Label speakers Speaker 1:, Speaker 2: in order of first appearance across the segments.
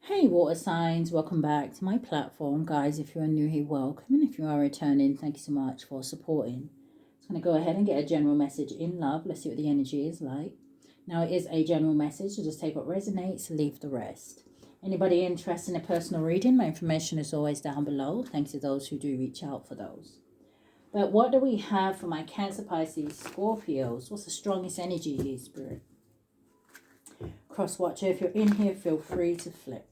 Speaker 1: Hey water signs, welcome back to my platform. Guys, if you're new here, welcome. And if you are returning, thank you so much for supporting. I'm going to go ahead and get a general message in love. Let's see what the energy is like. Now it is a general message, so just take what resonates, leave the rest. Anybody interested in a personal reading, my information is always down below. Thanks to those who do reach out for those. But what do we have for my Cancer, Pisces, Scorpios? What's the strongest energy here, Spirit? Cross watcher, if you're in here, feel free to flip.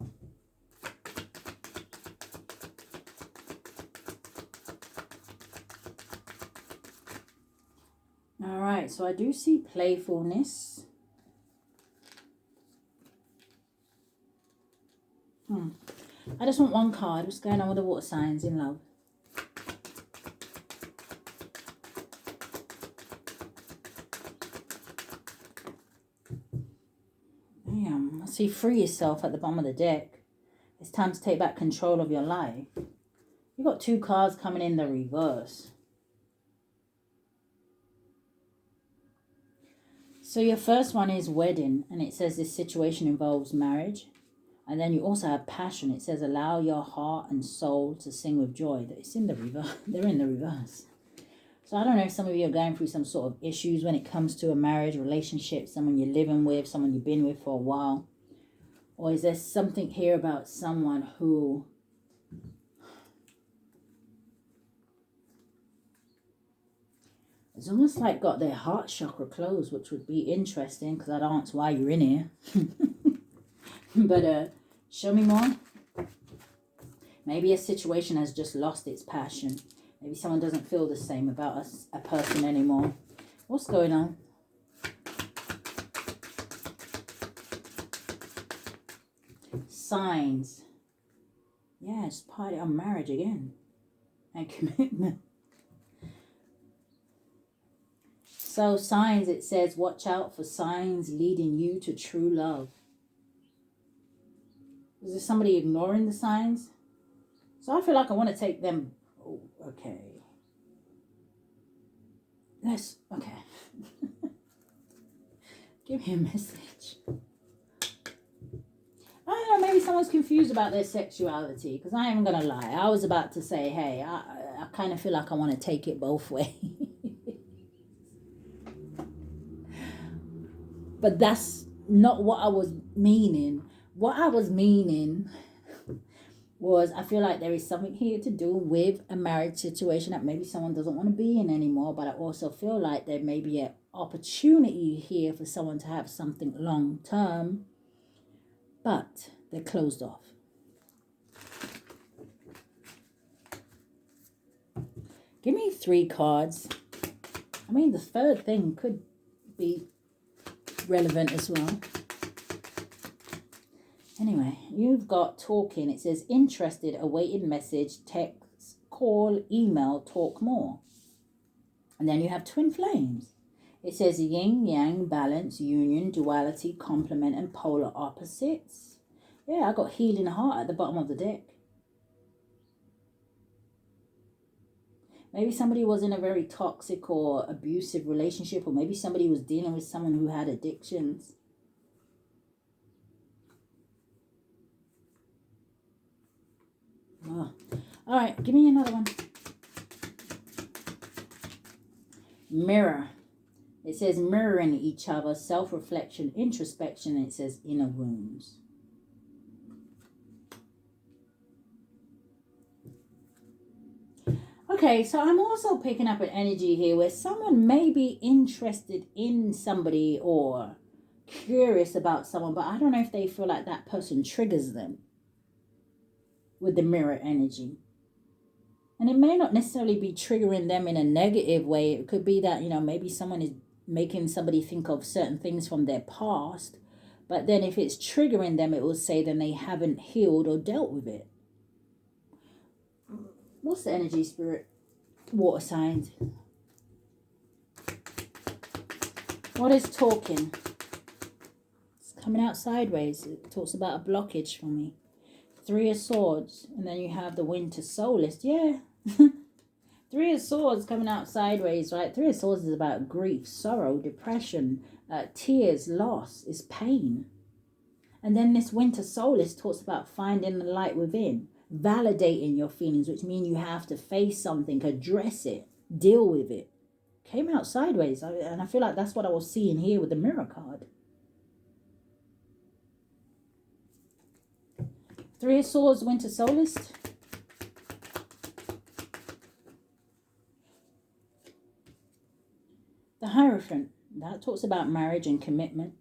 Speaker 1: All right, so I do see playfulness. I just want one card. What's going on with the water signs in love? Damn, I see free yourself at the bottom of the deck. It's time to take back control of your life. You got two cards coming in the reverse. So your first one is wedding, and it says this situation involves marriage. And then you also have passion. It says allow your heart and soul to sing with joy. It's in the reverse. They're in the reverse. So I don't know if some of you are going through some sort of issues when it comes to a marriage, relationship, someone you're living with, someone you've been with for a while. Or is there something here about someone who it's almost like got their heart chakra closed, which would be interesting because I'd answer why you're in here. But show me more. Maybe a situation has just lost its passion. Maybe someone doesn't feel the same about a person anymore. What's going on? Signs. Yeah, it's party on marriage again. And commitment. So signs, it says, watch out for signs leading you to true love. Is there somebody ignoring the signs? So I feel like I want to take them. Oh, okay. Okay. Give me a message. I don't know, maybe someone's confused about their sexuality, because I ain't going to lie. I was about to say, hey, I kind of feel like I want to take it both ways. But that's not what I was meaning. What I was meaning was I feel like there is something here to do with a marriage situation that maybe someone doesn't want to be in anymore. But I also feel like there may be an opportunity here for someone to have something long term. But they're closed off. Give me 3 cards. I mean, the third thing could be relevant as well. Anyway, you've got talking. It says interested, awaited message, text, call, email, talk more. And then you have twin flames. It says yin, yang, balance, union, duality, complement, and polar opposites. Yeah, I got healing heart at the bottom of the deck. Maybe somebody was in a very toxic or abusive relationship, or maybe somebody was dealing with someone who had addictions. Oh. All right, give me another one. Mirror. It says mirroring each other, self-reflection, introspection, and it says inner wounds. Okay, so I'm also picking up an energy here where someone may be interested in somebody or curious about someone, but I don't know if they feel like that person triggers them with the mirror energy. And it may not necessarily be triggering them in a negative way. It could be that, maybe someone is making somebody think of certain things from their past. But then if it's triggering them, it will say then they haven't healed or dealt with it. What's the energy, Spirit? Water signs. What is talking? It's coming out sideways. It talks about a blockage for me. 3 of Swords. And then you have the Winter Solist. Yeah. 3 of Swords coming out sideways, right? 3 of Swords is about grief, sorrow, depression, tears, loss, is pain. And then this winter solstice talks about finding the light within, validating your feelings, which means you have to face something, address it, deal with it. Came out sideways. And I feel like that's what I was seeing here with the Mirror card. Three of Swords, winter solstice. The Hierophant. That talks about marriage and commitment.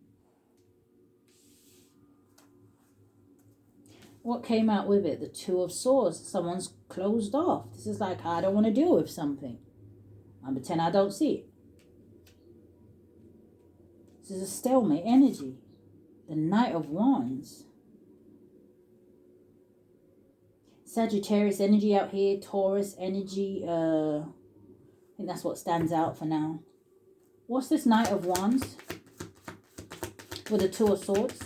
Speaker 1: What came out with it? The Two of Swords. Someone's closed off. This is like, I don't want to deal with something. I pretend I don't see it. This is a stalemate energy. The Knight of Wands. Sagittarius energy out here. Taurus energy. I think that's what stands out for now. What's this Knight of Wands with the Two of Swords?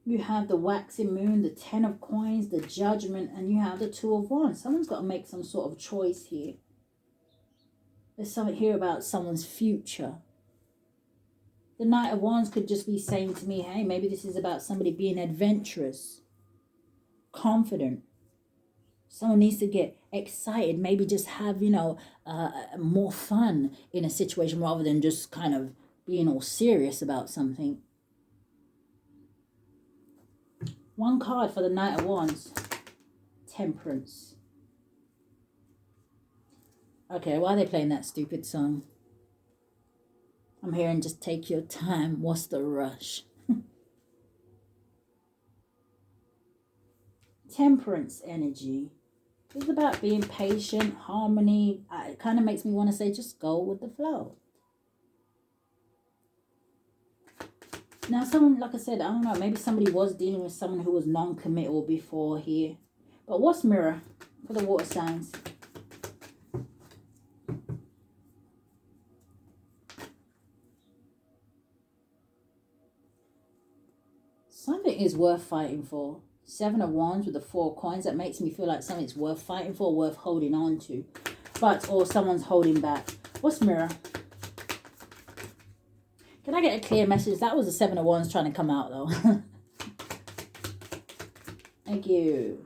Speaker 1: You have the waxing moon, the Ten of Coins, the Judgment, and you have the Two of Wands. Someone's got to make some sort of choice here. There's something here about someone's future. The Knight of Wands could just be saying to me, hey, maybe this is about somebody being adventurous, confident. Someone needs to get excited, maybe just have, more fun in a situation rather than just kind of being all serious about something. One card for the Knight of Wands. Temperance. Okay, why are they playing that stupid song? I'm hearing just take your time. What's the rush? Temperance energy. It's about being patient, harmony. It kind of makes me want to say just go with the flow. Now, someone, like I said, I don't know, maybe somebody was dealing with someone who was non-committal before here. But what's Mirror for the water signs? Something is worth fighting for. Seven of Wands with the Four of Coins. That makes me feel like something's worth fighting for, worth holding on to. Or someone's holding back. What's Mirror? Can I get a clear message? That was the Seven of Wands trying to come out, though. Thank you.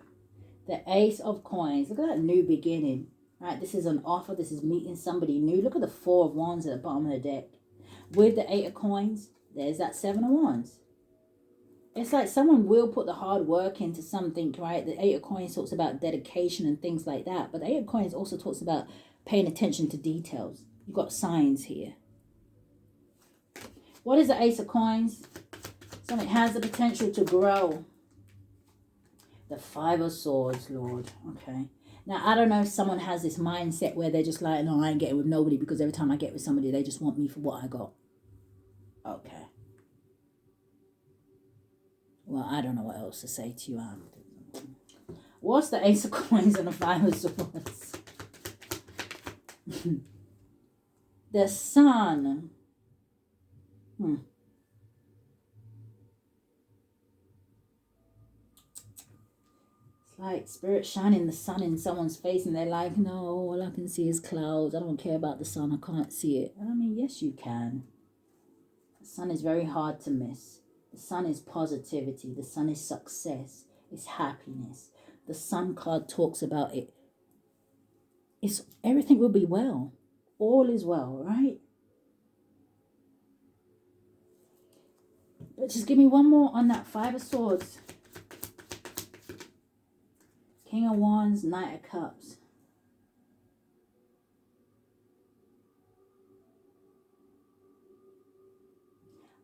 Speaker 1: The Ace of Coins. Look at that new beginning. Right, this is an offer. This is meeting somebody new. Look at the Four of Wands at the bottom of the deck. With the Eight of Coins, there's that Seven of Wands. It's like someone will put the hard work into something, right? The Eight of Coins talks about dedication and things like that. But the Eight of Coins also talks about paying attention to details. You've got signs here. What is the Ace of Coins? Something has the potential to grow. The Five of Swords, Lord. Okay. Now, I don't know if someone has this mindset where they're just like, no, I ain't getting with nobody because every time I get with somebody, they just want me for what I got. Okay. Well, I don't know what else to say to you. What's the Ace of Coins and the Five of Swords? The Sun. It's like Spirit shining the sun in someone's face and they're like, no, all I can see is clouds. I don't care about the sun. I can't see it. And I mean, yes, you can. The sun is very hard to miss. The sun is positivity. The sun is success. It's happiness. The Sun card talks about it. It's everything will be well. All is well, right? But just give me one more on that Five of Swords. King of Wands, Knight of Cups.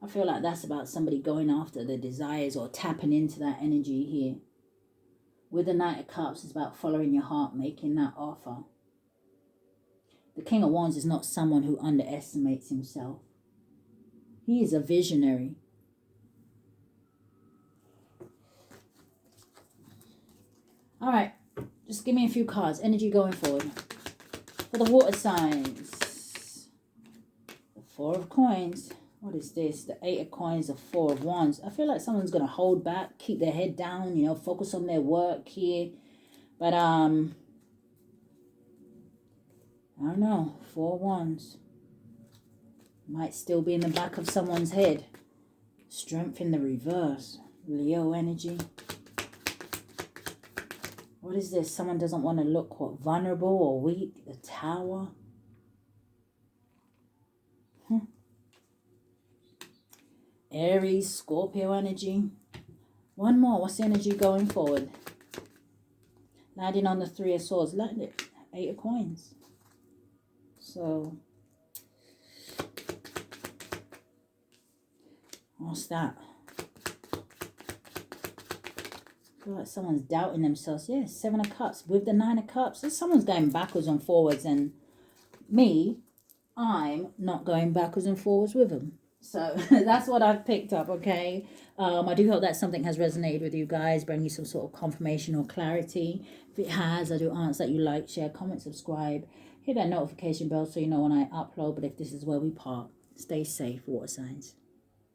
Speaker 1: I feel like that's about somebody going after their desires or tapping into that energy here. With the Knight of Cups, it's about following your heart, making that offer. The King of Wands is not someone who underestimates himself. He is a visionary. All right, just give me a few cards. Energy going forward. For the water signs. The Four of Coins. What is this? The Eight of Coins, the Four of Wands. I feel like someone's going to hold back, keep their head down, focus on their work here. But, I don't know. Four of Wands. Might still be in the back of someone's head. Strength in the reverse. Leo energy. What is this? Someone doesn't want to look, what, vulnerable or weak? The Tower. Aries, Scorpio energy. One more. What's the energy going forward? Landing on the Three of Swords. Landed. 8 of Coins. So, what's that? I feel like someone's doubting themselves. Yeah, 7 of Cups. With the 9 of Cups, someone's going backwards and forwards. And me, I'm not going backwards and forwards with them. So that's what I've picked up, okay? I do hope that something has resonated with you guys, bring you some sort of confirmation or clarity. If it has, I do ask that you like, share, comment, subscribe. Hit that notification bell so you know when I upload. But if this is where we part, stay safe, water signs.